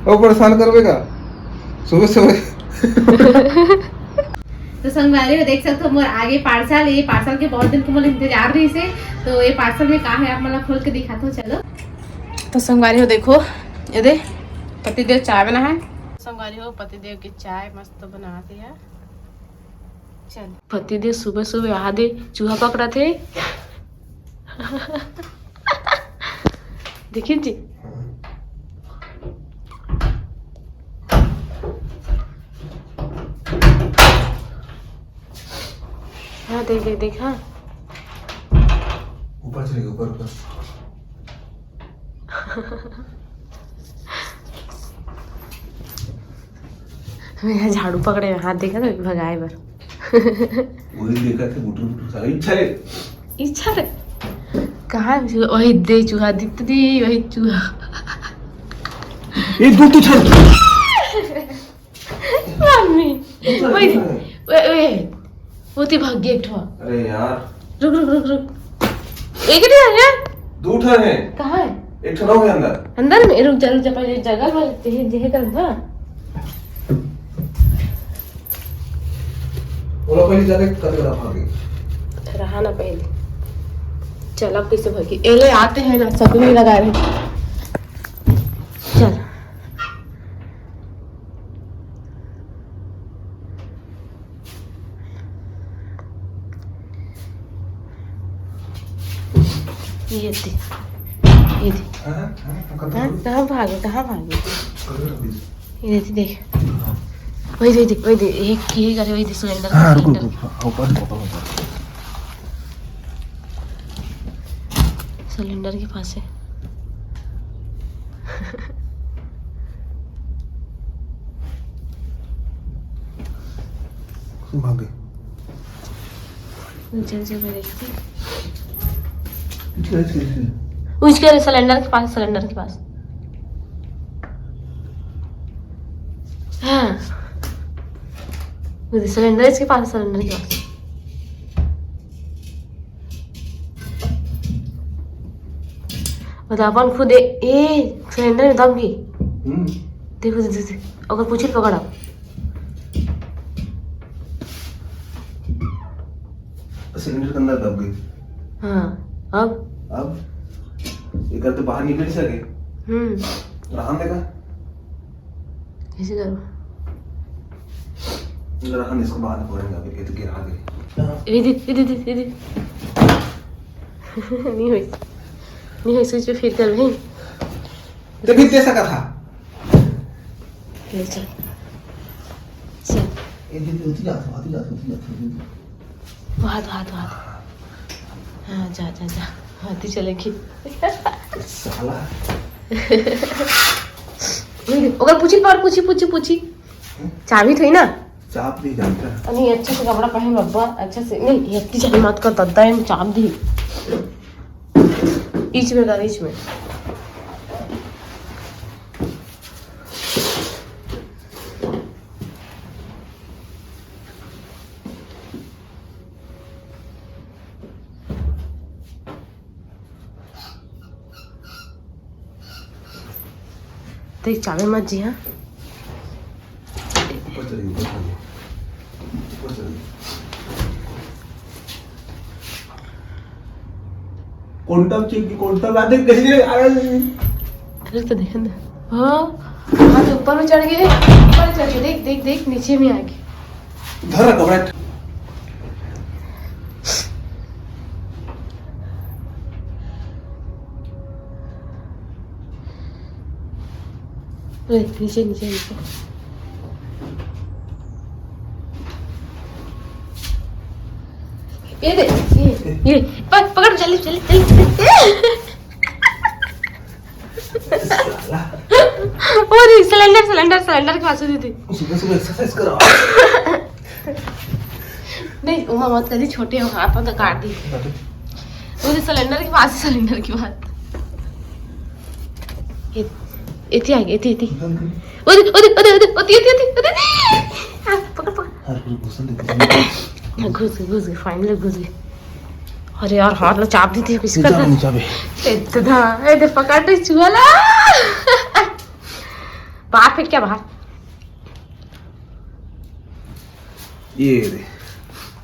और परेशान करवेगा सुबह सुबह। तो संगवारी हो देख सकते हो मोर आगे पार्सल, ये पार्सल के बहुत दिन को मोर इंतजार रही से। तो ये पार्सल में का है आप मतलब खोल के दिखाते हो। चलो तो संगवारी हो देखो ये दे पतिदेव चाय बना है। संगवारी हो पतिदेव की चाय मस्त बनाते हैं। चल पतिदेव सुबह सुबह आधे चूहा पकड़ा थे। देखिए जी हाँ देख देख देख हाँ ऊपर चलेगा ऊपर ऊपर। मैं झाड़ू पकड़े हाथ देखा तो भगाए बर। वही देखा थे बुटर बुटर सारा इच्छा है। इच्छा रे कहाँ वही दे चूहा दिखती थी वही चूहा। ये दूर तो चल। मम्मी वही वे वो थी भाग गई एक ठो। अरे यार रुक रुक रुक रुक एक ही है यार। दो ठा है। कहाँ है? एक ठा हो गया अंदर। अंदर में रुक जा पहले जगह पर जेहे कर ना। बोला पहले जाके कदरा भागे। रहा ना पहले चल अब कैसे भागी एले आते हैं ना सब नहीं लगा रहे। चल ये दे कहाँ भागे ये देख वही दे वही दे एक ये करे वही दे सिलेंडर सिलेंडर के पास है। भागे चल चल मैं देखती इसके उसके सिलेंडर के पास सिलेंडर के पास हाँ सिलेंडर इसके पास सिलेंडर के पास। बता अपन खुद ए सिलेंडर में दम की देखो अगर पूछी पकड़ आप सिलेंडर के अंदर दब गई। हाँ अब ये करते बाहर निकल ही सके। रहा देगा कैसे करो रहा इसको बाहर पड़ेगा अभी ये तो गिरा गई। नहीं हुई स्विच पे फिर कर भाई तो भी कैसा का था चल चल ये दिन होती जाती बहुत हाँ जा हाथी चलेगी साला। अगर पूछी चाबी थी ना चाप नहीं जानता नहीं अच्छे से कपड़ा पहन बब्बा अच्छे से नहीं इतनी चाबी मत कर दद्दा है चाप दी बीच में कर बीच में तो चाबी मत जी हाँ ऊपर चलिए कोंटम आते कैसे अरे तो देख ना हाँ तो ऊपर में चढ़ गए देख नीचे में आ गए धर कपड़ा नीचे ये दे ये पकड़ जल्दी और सिलेंडर के पास दीदी सुबह एक्सरसाइज करो। नहीं उमा मत करी छोटे हो हाथ तो काट दी मुझे सिलेंडर के पास इतनी आ गई इतनी पकड़ घुस गई फाइनली घुस गई। अरे यार हाथ में चाप दी थी किसका था इतना ए दे पकड़ चुहाला बाहर फेंक क्या बाहर। ये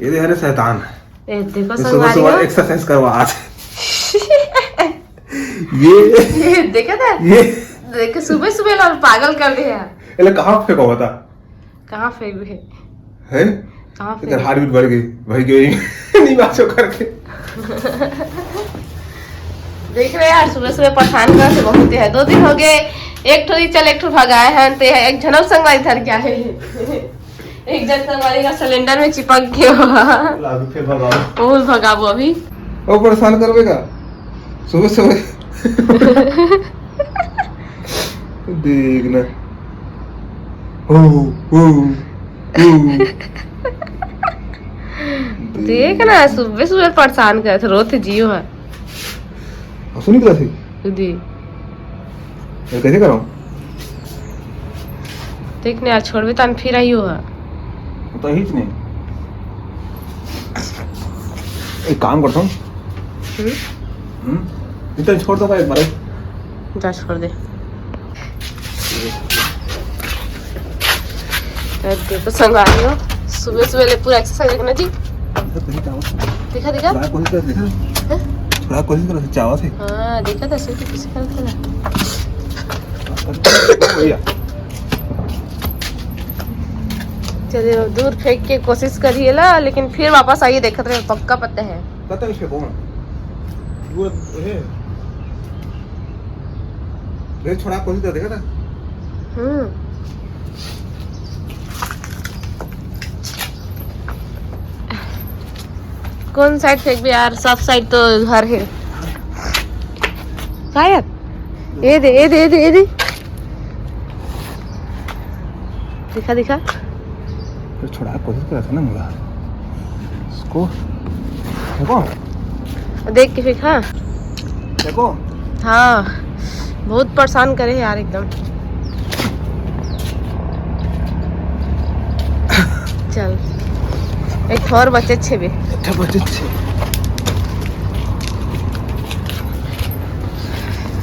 दे अरे शैतान। देखो सुबह संगवारी सुबह हो, एक्सरसाइज करवा आज। ये देखा था, ये देख सुबह सुबह लोग पागल कर दिया। ये कहाँ फेंका हुआ था? कहाँ फेंक है, है कहाँ इधर फेंक। हार्ट बीट बढ़ गई नहीं बातों करके। देख रहे यार, सुबह सुबह परेशान कर से बहुत है। 2 दिन हो गए, एक ठो चल एक ठो भगाए हैं, ते एक जनम संगवारी धर क्या है। एक जन संगवारी का सिलेंडर में चिपक गया। फिर भगाओ, बहुत भगाबो अभी। वो परेशान करवेगा सुबह सुबह। देखना देख ना, सुबह सुबह परेशान कर थे, रोते जियो है। सुनी क्लास दी कैसे कराऊं? देख ना यार, छोड़बे तो फिर आई हो है। तो हिच नहीं, एक काम करता हूँ, इतना छोड़ दो भाई, मारे जा छोड़ दे। देखो संगवारी हो, सुबह सुबह ले पूरा एक्सरसाइज देखना जी। दिखा दिखा, थोड़ा कोशिश करो चावा से। हाँ देखा था, सही किसी करता था। चलिए दूर फेंक के कोशिश करिए ला, लेकिन फिर वापस आइए, देखते रहे पक्का पता है। पता है कौन वो है? ये छोड़ा कोशिश कर, देखा था। कौन साइड फेंक भी यार, सब साइड तो घर है। शायद ये दे ये दे ये दे ये दे, दिखा दिखा। तो छोड़ा कोशिश कर था ना मुला इसको, देखो देख के फेंक। हाँ देखो, हाँ बहुत परेशान करे यार एकदम। चल एक और बच्चे छे भी। अच्छा बच्चे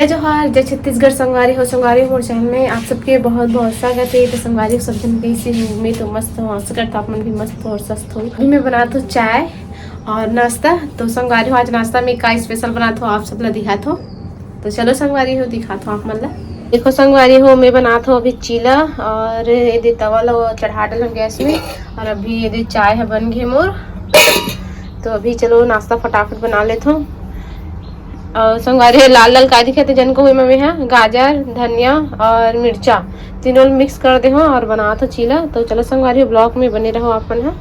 जो हार जय छत्तीसगढ़ संगवारी हो, संगवारी हो चैनल में आप सबके बहुत बहुत स्वागत है। तो संगवारी हो, सब जन कैसे हूँ मैं, तो मस्त हूँ, आशा करता आप मन भी मस्त हो और स्वस्थ हो। अभी मैं बनाता हूँ चाय और नाश्ता। तो संगवारी हो, आज नाश्ता में का स्पेशल बनाता हूँ, आप सब ला दिखाता हूँ। तो चलो संगवारी हो दिखाता हूँ आप मन ला। देखो संगवारी हो, मैं बनाता हूँ अभी चीला, और ये तवा ला चढ़ा डाल गैस में, और अभी ये चाय है बन गई मोर। तो अभी चलो नाश्ता फटाफट बना लेता हूँ। और संगवारी लाल लाल का दिखे थे जन को हुई में है गाजर, धनिया और मिर्चा तीनों मिक्स कर दे हो और बना तो चीला। तो चलो संगवारी ब्लॉग में बने रहो अपन। है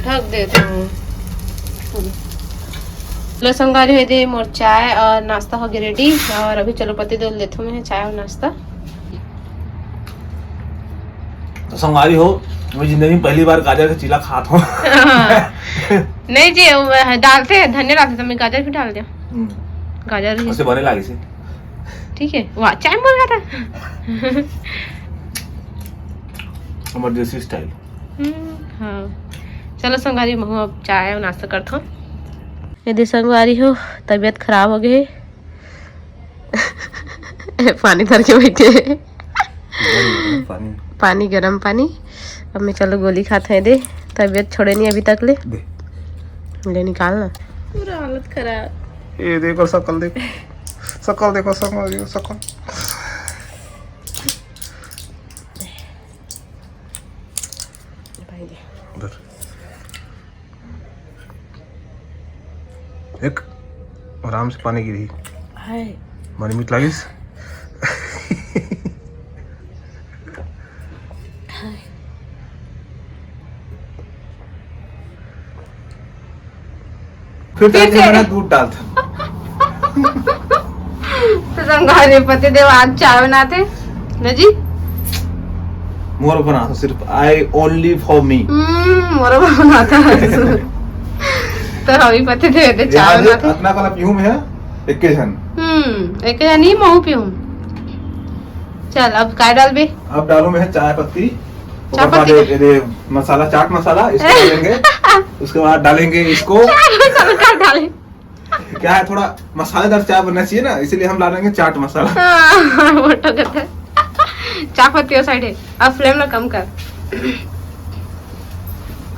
ढक देता हूँ। चलो संगवारी हो दे मोर चाय और नाश्ता हो गया रेडी, और अभी चलो पति दे लेता हूँ मैं चाय और नाश्ता। तो संगवारी हो, मैं जिंदगी में पहली बार गाजर का चीला खाता हूँ। नहीं जी, डालते हैं धनिया डालते, तो मैं गाजर भी डाल दिया। गाजर उससे बने लगी से ठीक है। वाह चाय बोल रहा था। हमारे देसी स्टाइल। हाँ चलो संगवारी मैं अब चाय और नाश्ता करता हूँ। यदि संगवारी हो तबीयत खराब हो गई, पानी भर के बैठे, पानी गरम पानी। अब मैं चलो गोली खाते हैं, दे तबीयत छोड़े नहीं अभी तक ले निकालना। पूरा हालत खराब। ये देखो शकल, देखो शकल, देखो संगवारी शकल। एक आराम से पानी गिरी हाय मानी मीठ लागिस। फिर दूध डालता। तो संगवारी पति देव आज चाय बनाते न जी। मोर बनाता सिर्फ आई ओनली फॉर मी। मोर बनाता है। तो अभी पति देव चाय बनाते। अपना वाला पीऊं मैं एक के जन। एक जन नहीं महू पीऊं। चल अब काय डाल बे? अब डालूं मैं चाय पत्ती, चाय पत्ती दे मसाला, चाट मसाला इसको डालेंगे। उसके बाद डालेंगे इसको, डाले क्या है, थोड़ा मसालेदार चाय बनना चाहिए ना, इसीलिए हम ला देंगे चाट मसाला। वो तो कहते हैं चाय पत्ती और साइड है। अब फ्लेम ना कम कर,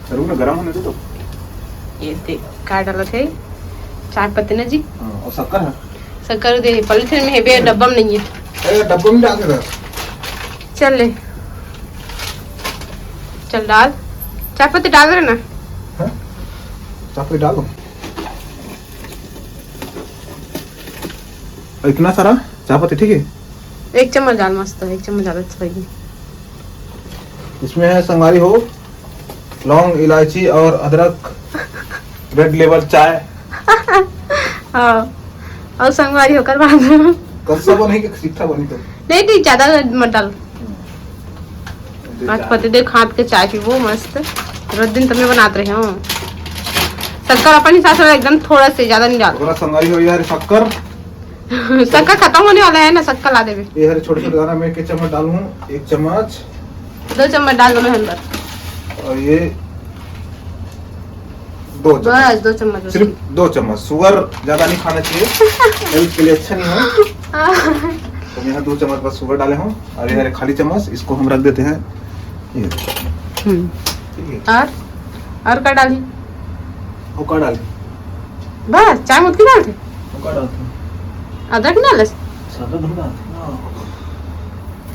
जरूर ना गरम होने दे तो। ये देख क्या डाला थे, चाय पत्ती ना जी, और शक्कर है, शक्कर दे पॉलीथिन में है बे, डब्बा में नहीं है। डब्बा में डाल दे। चल ले, चल डाल, चाय पत्ती डाल रहे ना, चाय पत्ती डालो, इतना सारा चाय पत्ती, ठीक है। 1 चम्मच डाल, मस्त 1 चम्मच ज्यादा अच्छा लगेगी। इसमें है संगवारी हो लौंग, इलायची और अदरक, रेड लेबल चाय। हाँ, और संगवारी होकर बाद में कस्सा बनी कि सीखा बनी तो नहीं ज्यादा मत डाल। आज पति देव हाथ के चाय पी वो मस्त, रोज दिन तुम्हें बनाते रहे हो। शक्कर अपन हिसाब से एकदम थोड़ा से, ज्यादा नहीं डाल। संगवारी हो यार शक्कर, शक्कर खत्म होने वाला है ना, शक्कर ला देवे। ये हरे छोटे छोटे दाना मैं 1 चम्मच डालूं, 1 चम्मच 2 चम्मच डाल दो अंदर, और ये 2 चम्मच, बस 2 चम्मच, सिर्फ 2 चम्मच। शुगर ज्यादा नहीं खाना चाहिए, हेल्थ के लिए अच्छा नहीं है। तो यहाँ 2 चम्मच बस शुगर डाले हों, और ये हरे खाली चम्मच, इसको हम रख देते हैं ये। ठीक है, और क्या डाली, वो का डाले, बस चाय मत की डालते, वो का डालते हैं, अदरक ना डाले, सादा धो डालते हैं।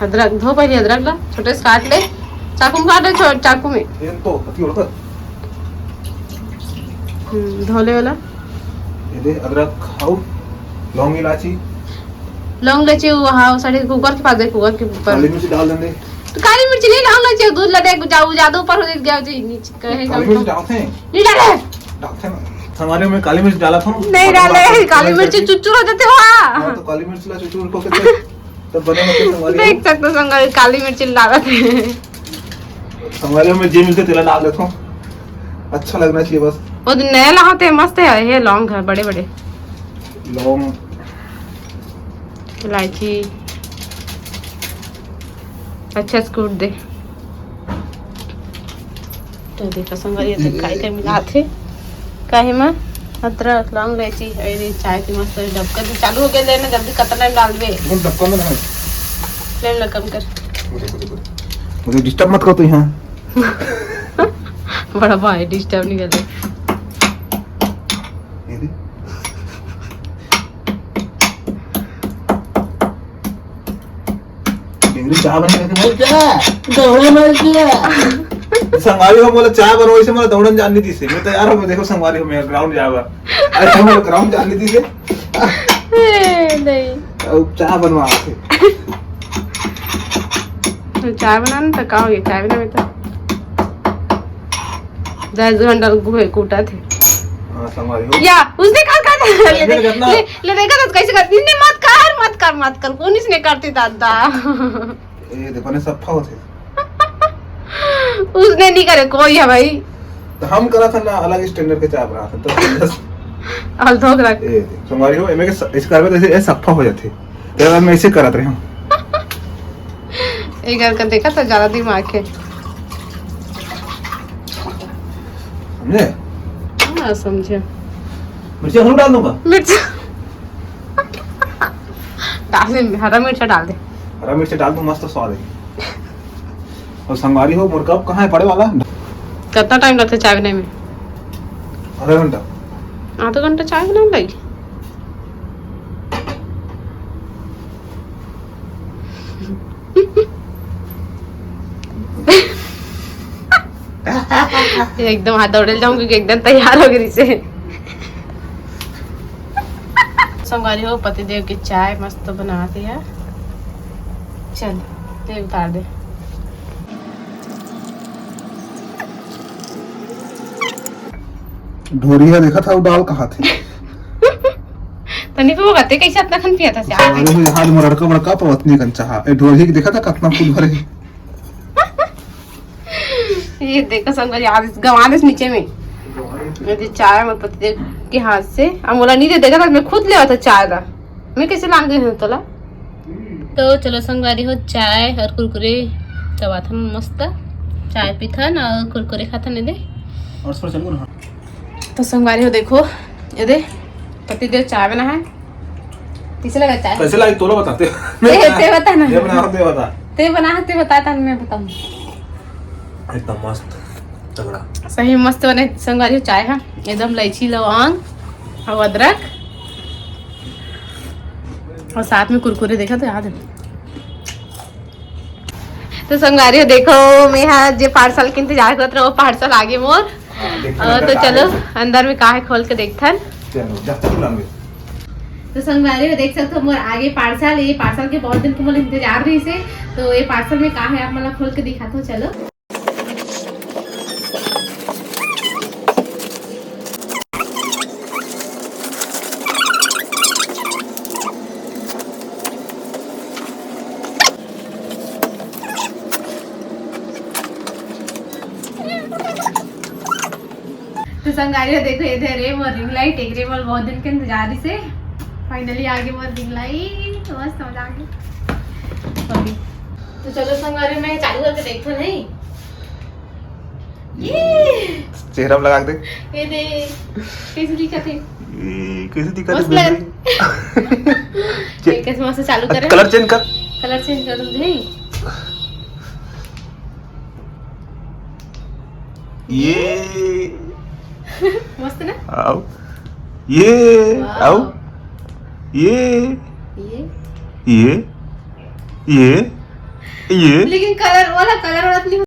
अदरक धो पहले, अदरक ला छोटे से काट ले, चाकू में काट ले, चाकू में ये तो पति उड़कर धोले वाला। ये दे अदरक खाओ, लौंग इलायची, लौंग इलायची वहाँ साढ़े कुकर के पास दे, कुकर के ऊपर काली मिर्च डाल देंगे। तो काली मिर्च नहीं, लौंग इलायची दूध लगे जाओ ज्यादा ऊपर हो गया जी, नीचे कहे काली मिर्च डालते हैं, नहीं डाले, डालते हैं हमारे में काली मिर्च डाला था, नहीं डाले, काली मिर्च चुचुर हो जाते हो। तो काली मिर्च ला चुचुर को के तब बने मत संगवारी देख सकते हो संगवारी काली मिर्च डाला थे। संगवारी में जे मिलते तेला डाल देता हूं, अच्छा लगना चाहिए बस। वो नया लाते हैं, मस्त है ये लौंग है, बड़े बड़े लौंग, इलायची अच्छा से कूट दे। तो देखो संगवारी ये काई के मिलाते काहे में अदरक लौंग इलायची, अरे चाय की मस्त डबका भी चालू हो गया लेना, जल्दी कतला डाल दे, डब्बा में है, फ्लेम ला कम कर, मुझे डिस्टर्ब मत करो तो यहाँ। बड़ा भाई डिस्टर्ब नहीं कर, ये दे इंग्लिश चाय बना के बोल क्या दौड़े मर गया। संगवारी हो बोला चाय बनो, इसे मला दौड़न जाननी थी से, मैं तैयार हो, मैं देखो संगवारी हो मैं ग्राउंड जावा, अरे हम ग्राउंड जाननी थी से नहीं अब चाय बनवा के चाय बनाना तो कहा होगी, चाय बना तो 10 घंटा कूटा थे। संगवारी हो या उसने कहा ले देखा तो कैसे करती, मत कर कौन इसने करती दादा। ये देखो ने सफा होते, उसने नहीं करे कोई है भाई, तो हम करा था ना अलग स्टैंडर्ड के चाय बना था तो हल धोक रख ए संगवारी हो एमे के इस करबे ऐसे ए सफा हो जाते, तेरा मैं ऐसे करत रहे हम एक घर का देखा तो ज्यादा दिमाग है, समझे? हां समझे। मिर्ची हम डाल दूंगा, मिर्च डाल दे, हरा मिर्च डाल दे, हरा मिर्च डाल दूं, मस्त स्वाद है। और संगवारी हो मुर्गा कहाँ है पड़े वाला, कितना टाइम लगता है चाय बनाने में, आधा घंटा, आधा घंटा चाय बनाने लगी। एकदम हाथ दौड़ जाऊंगी कि एकदम तैयार हो गई से। संगवारी हो पतिदेव की चाय मस्त बनाती है, चल ते उतार दे। ढोरी है देखा था वो डाल कहाँ थे तनी पे वो कहते कैसे अपना खन पिया था से अरे वो हाथ में लड़का बड़का पवतनी कंचा हा ए ढोरी के देखा था कितना फूल भरे। ये देखो संगवारी आज गवा दे नीचे में, ये चाय मत पतिदेव के हाथ से अमोला नहीं दे देगा था, मैं खुद ले आता चाय ला, मैं कैसे लान गई हूं तोला। तो चलो संगवारी हो चाय और कुरकुरे चबा था मस्त, चाय पीथा ना कुरकुरे खाता नहीं दे। और सर चलो ना। तो संगवारी हो देखो ये दे पतिदेव चाय बना है। कैसे लगा चाय? कैसे लगी तो बताते ते बता ना। ये बना ते बता। ते बना ते बताता मैं बताऊं। एकदम मस्त तगड़ा। सही मस्त बने संगवारी चाय है एकदम इलायची लौंग और अदरक और साथ में कुरकुरे देखा तो याद है। तो संगवारी देखो मैं यहाँ जो पार्सल के इंतजार करत रहो पार्सल आगे मोर। तो चलो अंदर में का है खोल के देखथन। चलो जा बुलाएंगे। तो संगवारी देख सकते हो मोर आगे पार्सल ये पार्सल के बहुत दिन को मोर इंतजार रही से। तो ये पार्सल में का है आप मतलब खोल के दिखाते हो चलो। तो संगारी देखो इधर है मोर रिंग लाइट एक मोर बहुत दिन के इंतजार से फाइनली आगे मोर रिंग लाइट मस्त मजा आ गई। तो चलो संगारी मैं चालू करके देखो नहीं ये चेहरा में लगा के देख। ये दे कैसे दिखत है कैसे दिखा मस्त दे कैसे मस्त चालू करें कलर चेंज कर दो भाई। ये मस्त ना आओ ये आओ ये ये ये लेकिन कलर वाला नहीं